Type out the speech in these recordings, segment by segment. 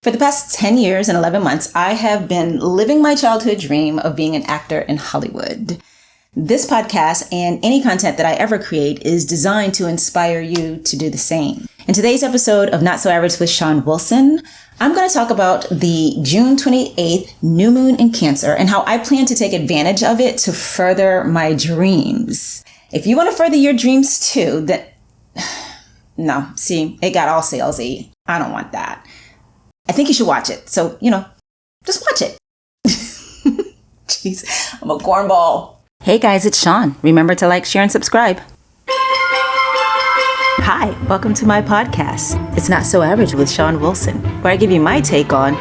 For the past 10 years and 11 months, I have been living my childhood dream of being an actor in Hollywood. This podcast and any content that I ever create is designed to inspire you to do the same. In today's episode of Not So Average with Shon Wilson, I'm going to talk about the June 28th new moon in Cancer and how I plan to take advantage of it to further my dreams. If you want to further your dreams too, then no, see, it got all salesy. I don't want that. I think you should watch it. So, just watch it. Jeez, I'm a cornball. Hey guys, it's Shon. Remember to like, share, and subscribe. Hi, welcome to my podcast. It's Not So Average with Shon Wilson, where I give you my take on,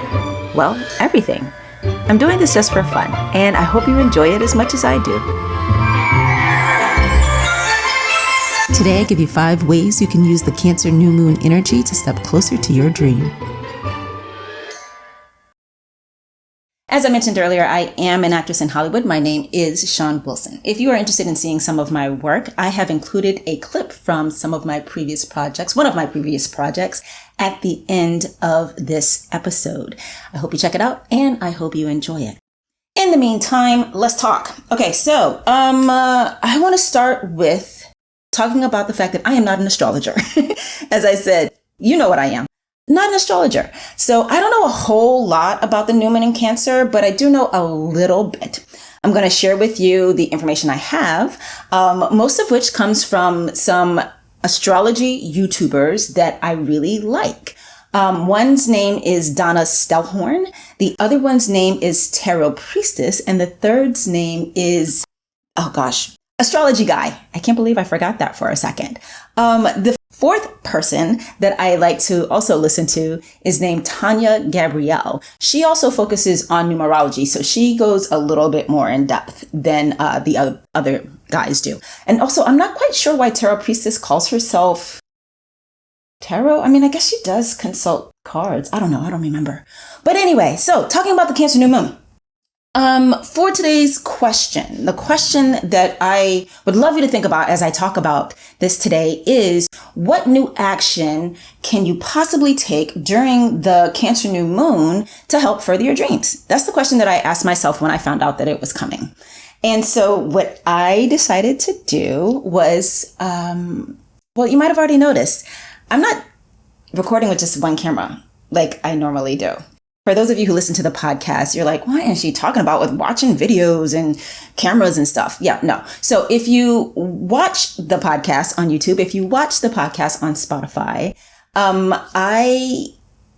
well, everything. I'm doing this just for fun, and I hope you enjoy it as much as I do. Today, I give you 5 ways you can use the Cancer new moon energy to step closer to your dream. As I mentioned earlier, I am an actress in Hollywood. My name is Shon Wilson. If you are interested in seeing some of my work, I have included a clip from some of my previous projects, one of my previous projects, at the end of this episode. I hope you check it out and I hope you enjoy it. In the meantime, let's talk. Okay, so I want to start with talking about the fact that I am not an astrologer. As I said, you know what I am. Not an astrologer. So I don't know a whole lot about the new moon in Cancer, but I do know a little bit. I'm going to share with you the information I have, most of which comes from some astrology YouTubers that I really like. One's name is Donna Stellhorn. The other one's name is Tarot Priestess. And the third's name is, Astrology Guy. I can't believe I forgot that for a second. The fourth person that I like to also listen to is named Tanya Gabrielle. She also focuses on numerology, so she goes a little bit more in depth than the other guys do. And also, I'm not quite sure why Tarot Priestess calls herself Tarot. I mean, I guess she does consult cards. I don't know. I don't remember. But anyway, so talking about the Cancer new moon. For today's question, the question that I would love you to think about as I talk about this today is, what new action can you possibly take during the Cancer new moon to help further your dreams? That's the question that I asked myself when I found out that it was coming. And so what I decided to do was, you might have already noticed, I'm not recording with just one camera like I normally do. For those of you who listen to the podcast, you're like, what is she talking about with watching videos and cameras and stuff? Yeah, no. So if you watch the podcast on YouTube, if you watch the podcast on Spotify, I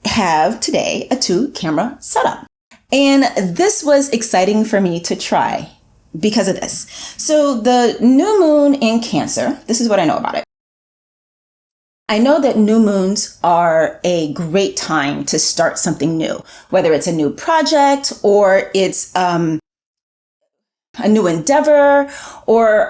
have today a 2-camera setup. And this was exciting for me to try because of this. So the new moon in Cancer, this is what I know about it. I know that new moons are a great time to start something new, whether it's a new project or it's a new endeavor or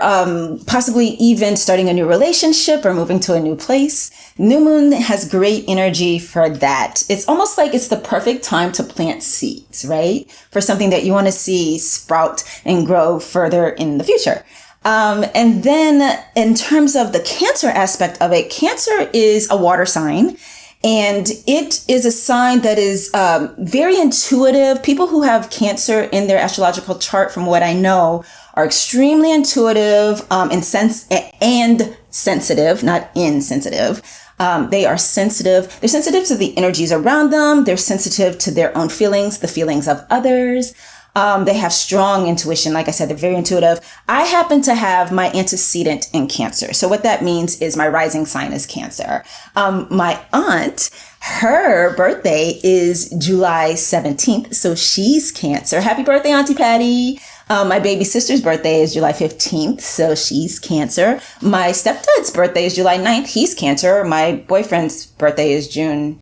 possibly even starting a new relationship or moving to a new place. New moon has great energy for that. It's almost like it's the perfect time to plant seeds, right? For something that you want to see sprout and grow further in the future. And then in terms of the Cancer aspect of it, Cancer is a water sign and it is a sign that is very intuitive. People who have Cancer in their astrological chart, from what I know, are extremely intuitive and sensitive, not insensitive. They are sensitive. They're sensitive to the energies around them. They're sensitive to their own feelings, the feelings of others. They have strong intuition. Like I said, they're very intuitive. I happen to have my antecedent in Cancer. So what that means is my rising sign is Cancer. My aunt, her birthday is July 17th. So she's Cancer. Happy birthday, Auntie Patty. My baby sister's birthday is July 15th. So she's Cancer. My stepdad's birthday is July 9th. He's Cancer. My boyfriend's birthday is June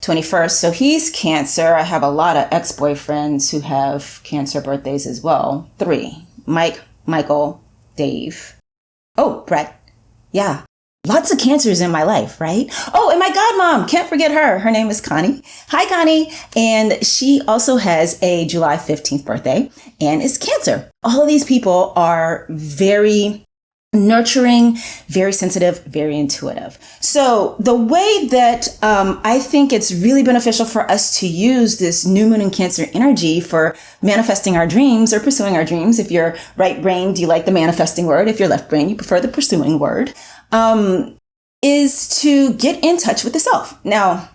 21st. So he's Cancer. I have a lot of ex-boyfriends who have Cancer birthdays as well. 3. Mike, Michael, Dave. Oh, Brett. Yeah. Lots of Cancers in my life, right? Oh, and my godmom. Can't forget her. Her name is Connie. Hi, Connie. And she also has a July 15th birthday and is Cancer. All of these people are very nurturing, very sensitive, very intuitive. So the way that I think it's really beneficial for us to use this new moon in Cancer energy for manifesting our dreams or pursuing our dreams. If you're right brained, you like the manifesting word. If you're left brained, you prefer the pursuing word, is to get in touch with the self. Now,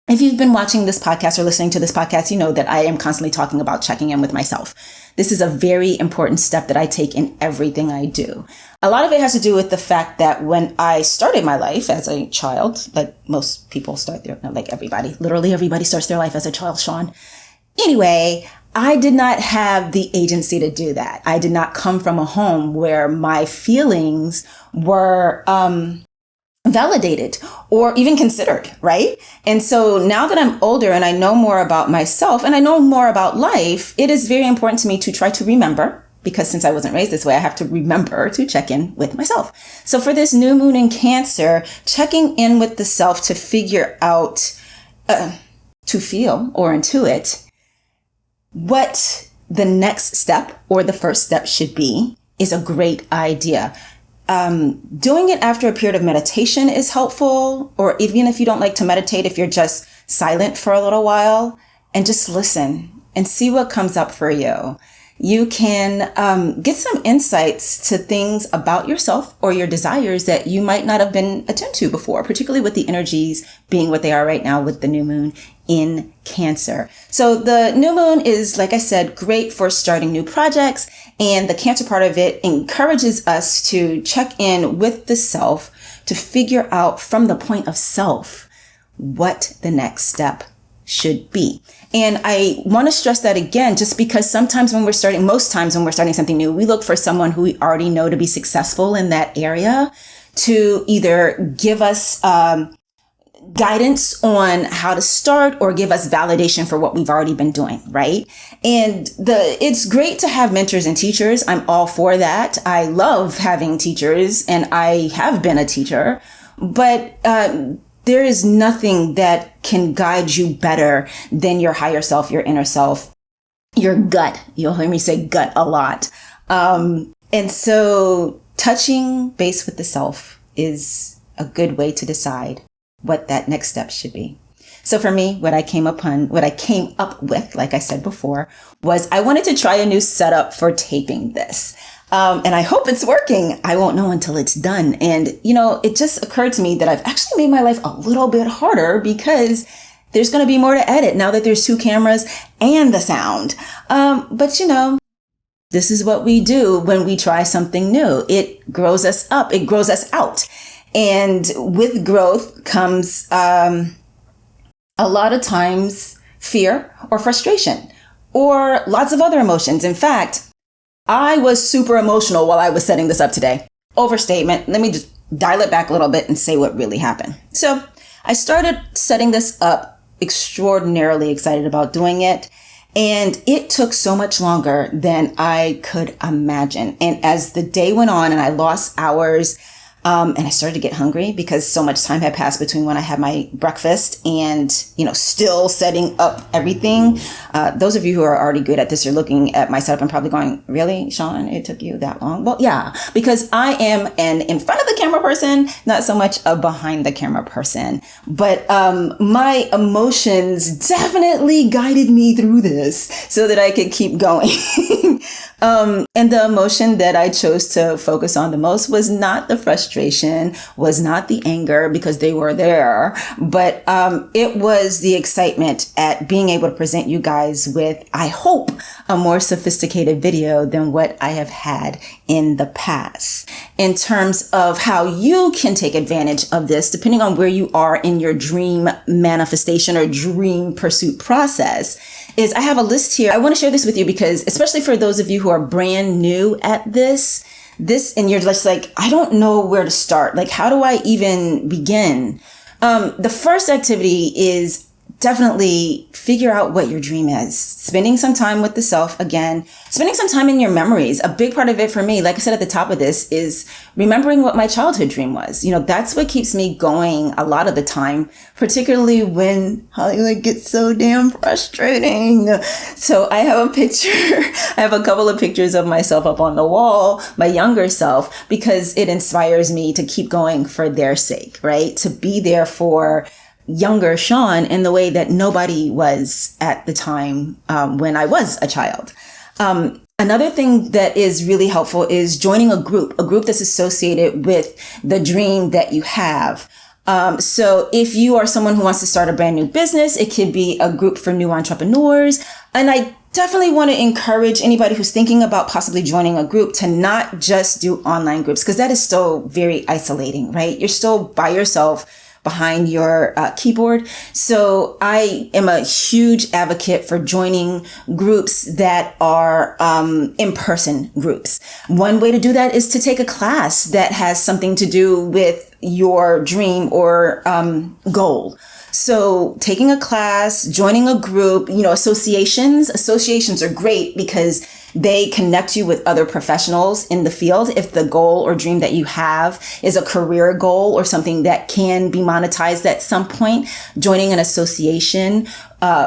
if you've been watching this podcast or listening to this podcast, you know that I am constantly talking about checking in with myself. This is a very important step that I take in everything I do. A lot of it has to do with the fact that when I started my life as a child, like most people start their, like everybody, literally everybody starts their life as a child, Shon. Anyway, I did not have the agency to do that. I did not come from a home where my feelings were, validated or even considered, right? And so now that I'm older and I know more about myself and I know more about life, it is very important to me to try to remember, because since I wasn't raised this way, I have to remember to check in with myself. So for this new moon in Cancer, checking in with the self to figure out, to feel or intuit what the next step or the first step should be is a great idea. Doing it after a period of meditation is helpful, or even if you don't like to meditate, if you're just silent for a little while and just listen and see what comes up for you. You can get some insights to things about yourself or your desires that you might not have been attuned to before, particularly with the energies being what they are right now with the new moon in Cancer. So the new moon is, like I said, great for starting new projects. And the Cancer part of it encourages us to check in with the self to figure out from the point of self what the next step should be. And I want to stress that again, just because sometimes when we're starting, most times when we're starting something new, we look for someone who we already know to be successful in that area to either give us guidance on how to start or give us validation for what we've already been doing, right? And it's great to have mentors and teachers. I'm all for that. I love having teachers and I have been a teacher, but there is nothing that can guide you better than your higher self, your inner self, your gut. You'll hear me say gut a lot. And so touching base with the self is a good way to decide what that next step should be. So for me, what I came up with, like I said before, was I wanted to try a new setup for taping this. And I hope it's working. I won't know until it's done. And, it just occurred to me that I've actually made my life a little bit harder because there's going to be more to edit now that there's 2 cameras and the sound. But this is what we do when we try something new. It grows us up. It grows us out. And with growth comes a lot of times fear or frustration or lots of other emotions. In fact, I was super emotional while I was setting this up today. Overstatement. Let me just dial it back a little bit and say what really happened. So I started setting this up, extraordinarily excited about doing it. And it took so much longer than I could imagine. And as the day went on and I lost hours, and I started to get hungry because so much time had passed between when I had my breakfast and, still setting up everything. Those of you who are already good at this, you're looking at my setup and probably going, really, Shon, it took you that long? Well, yeah, because I am an in front of the camera person, not so much a behind the camera person. But my emotions definitely guided me through this so that I could keep going. And the emotion that I chose to focus on the most was not the frustration, was not the anger, because they were there, but it was the excitement at being able to present you guys with, I hope, a more sophisticated video than what I have had in the past. In terms of how you can take advantage of this, depending on where you are in your dream manifestation or dream pursuit process, is I have a list here. I want to share this with you because, especially for those of you who are brand new at this, and you're just like, I don't know where to start. Like, how do I even begin? The first activity is definitely figure out what your dream is. Spending some time with the self again, spending some time in your memories. A big part of it for me, like I said at the top of this, is remembering what my childhood dream was. That's what keeps me going a lot of the time, particularly when Hollywood gets so damn frustrating. So I have I have a couple of pictures of myself up on the wall, my younger self, because it inspires me to keep going for their sake, right? To be there for younger Shon in the way that nobody was at the time when I was a child. Another thing that is really helpful is joining a group that's associated with the dream that you have. So if you are someone who wants to start a brand new business, it could be a group for new entrepreneurs. And I definitely want to encourage anybody who's thinking about possibly joining a group to not just do online groups, because that is still very isolating, right? You're still by yourself behind your keyboard. So I am a huge advocate for joining groups that are in-person groups. One way to do that is to take a class that has something to do with your dream or goal. So taking a class, joining a group, associations are great because they connect you with other professionals in the field. If the goal or dream that you have is a career goal or something that can be monetized at some point, joining an association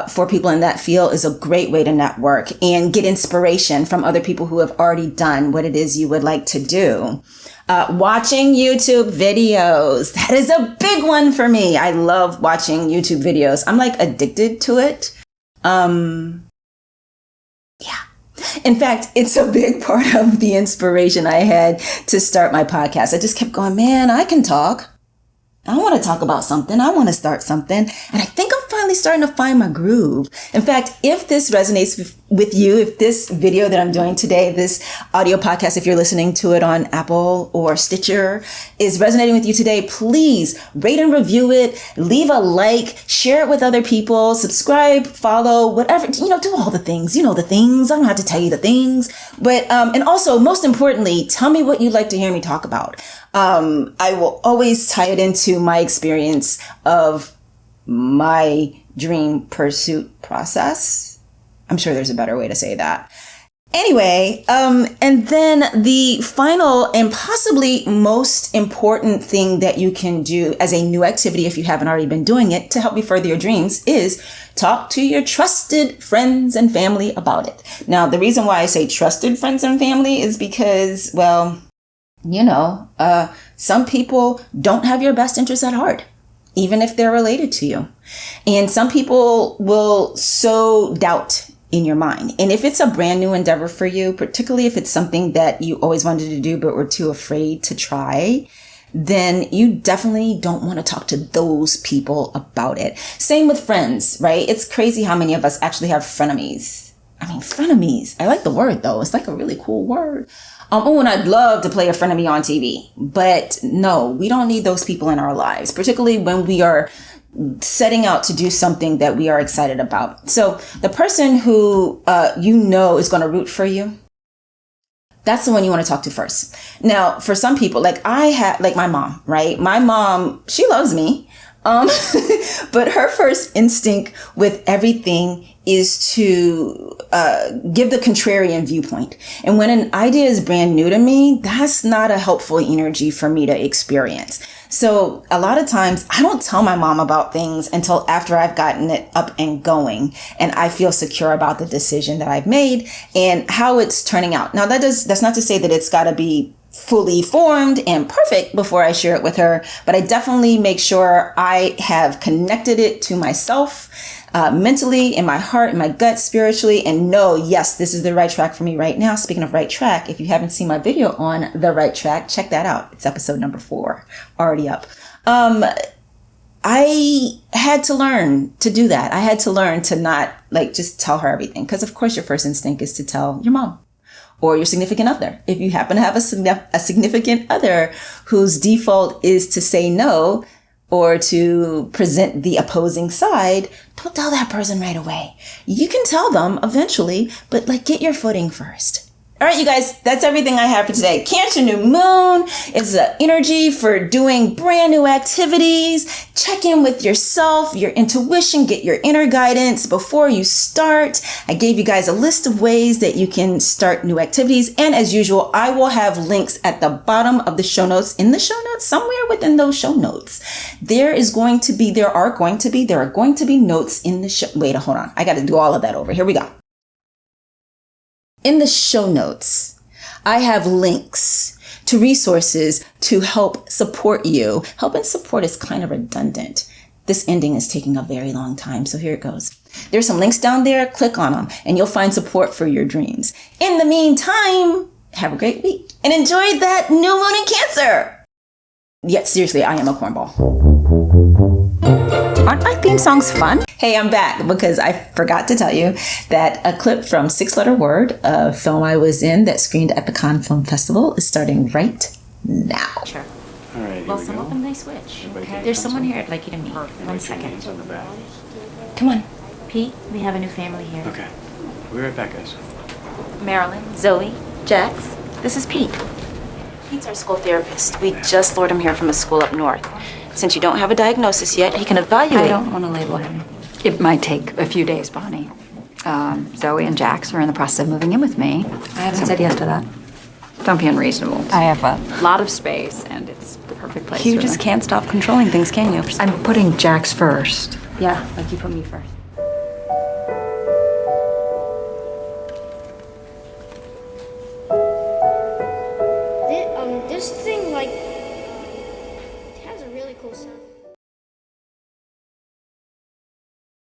for people in that field is a great way to network and get inspiration from other people who have already done what it is you would like to do. Watching YouTube videos. That is a big one for me. I love watching YouTube videos. I'm like addicted to it. Yeah. In fact, it's a big part of the inspiration I had to start my podcast. I just kept going, man, I can talk. I want to talk about something. I want to start something. And I think I'm finally starting to find my groove. In fact, if this resonates with you, if this video that I'm doing today, this audio podcast, if you're listening to it on Apple or Stitcher, is resonating with you today, please rate and review it, leave a like, share it with other people, subscribe, follow, whatever, do all the things. The things. I don't have to tell you the things. But, and also, most importantly, tell me what you'd like to hear me talk about. I will always tie it into my experience of my dream pursuit process. I'm sure there's a better way to say that. Anyway, and then the final and possibly most important thing that you can do as a new activity, if you haven't already been doing it, to help you further your dreams is talk to your trusted friends and family about it. Now, the reason why I say trusted friends and family is because, well, some people don't have your best interests at heart, even if they're related to you. And some people will sow doubt in your mind. And if it's a brand new endeavor for you, particularly if it's something that you always wanted to do but were too afraid to try, then you definitely don't want to talk to those people about it. Same with friends, right? It's crazy how many of us actually have frenemies. Frenemies. I like the word though. It's like a really cool word. And I'd love to play a frenemy on TV, but no, we don't need those people in our lives, particularly when we are setting out to do something that we are excited about. So the person who, is going to root for you, that's the one you want to talk to first. Now, for some people, like my mom, right? My mom, she loves me. But her first instinct with everything is to give the contrarian viewpoint. And when an idea is brand new to me, that's not a helpful energy for me to experience. So a lot of times I don't tell my mom about things until after I've gotten it up and going and I feel secure about the decision that I've made and how it's turning out. Now that's not to say that it's got to be fully formed and perfect before I share it with her, but I definitely make sure I have connected it to myself mentally, in my heart, in my gut, spiritually, and know, yes, this is the right track for me right now. Speaking of right track, if you haven't seen my video on the right track, check that out. It's episode number 4, already up. I had to learn to do that. I had to learn to not just tell her everything, because of course your first instinct is to tell your mom or your significant other. If you happen to have a significant other whose default is to say no or to present the opposing side, don't tell that person right away. You can tell them eventually, but get your footing first. All right, you guys, that's everything I have for today. Cancer new moon is the energy for doing brand new activities. Check in with yourself, your intuition, get your inner guidance before you start. I gave you guys a list of ways that you can start new activities. And as usual, I will have links at the bottom of the show notes, somewhere within those show notes. There are going to be notes in the show. Wait, hold on. I got to do all of that over. Here we go. In the show notes, I have links to resources to help support you. Help and support is kind of redundant. This ending is taking a very long time, so here it goes. There's some links down there. Click on them, and you'll find support for your dreams. In the meantime, have a great week, and enjoy that new moon in Cancer. Yet, seriously, I am a cornball. Aren't my theme songs fun? Hey, I'm back because I forgot to tell you that a clip from 6-Letter Word, a film I was in that screened at the Cannes Film Festival, is starting right now. Sure. All right, Well, some of them they switch. Okay. There's someone here I'd like you to meet. One second. On the back. Come on. Pete, we have a new family here. Okay. We'll be right back, guys. Marilyn, Zoe, Jax. This is Pete. Pete's our school therapist. We just lured him here from a school up north. Since you don't have a diagnosis yet, he can evaluate. I don't want to label him. It might take a few days, Bonnie. Zoe and Jax are in the process of moving in with me. I haven't said yes to that. Don't be unreasonable. I have a lot of space, and it's the perfect place. You just can't stop controlling things, can you? I'm putting Jax first. Yeah, like you put me first. This thing, like, it has a really cool sound.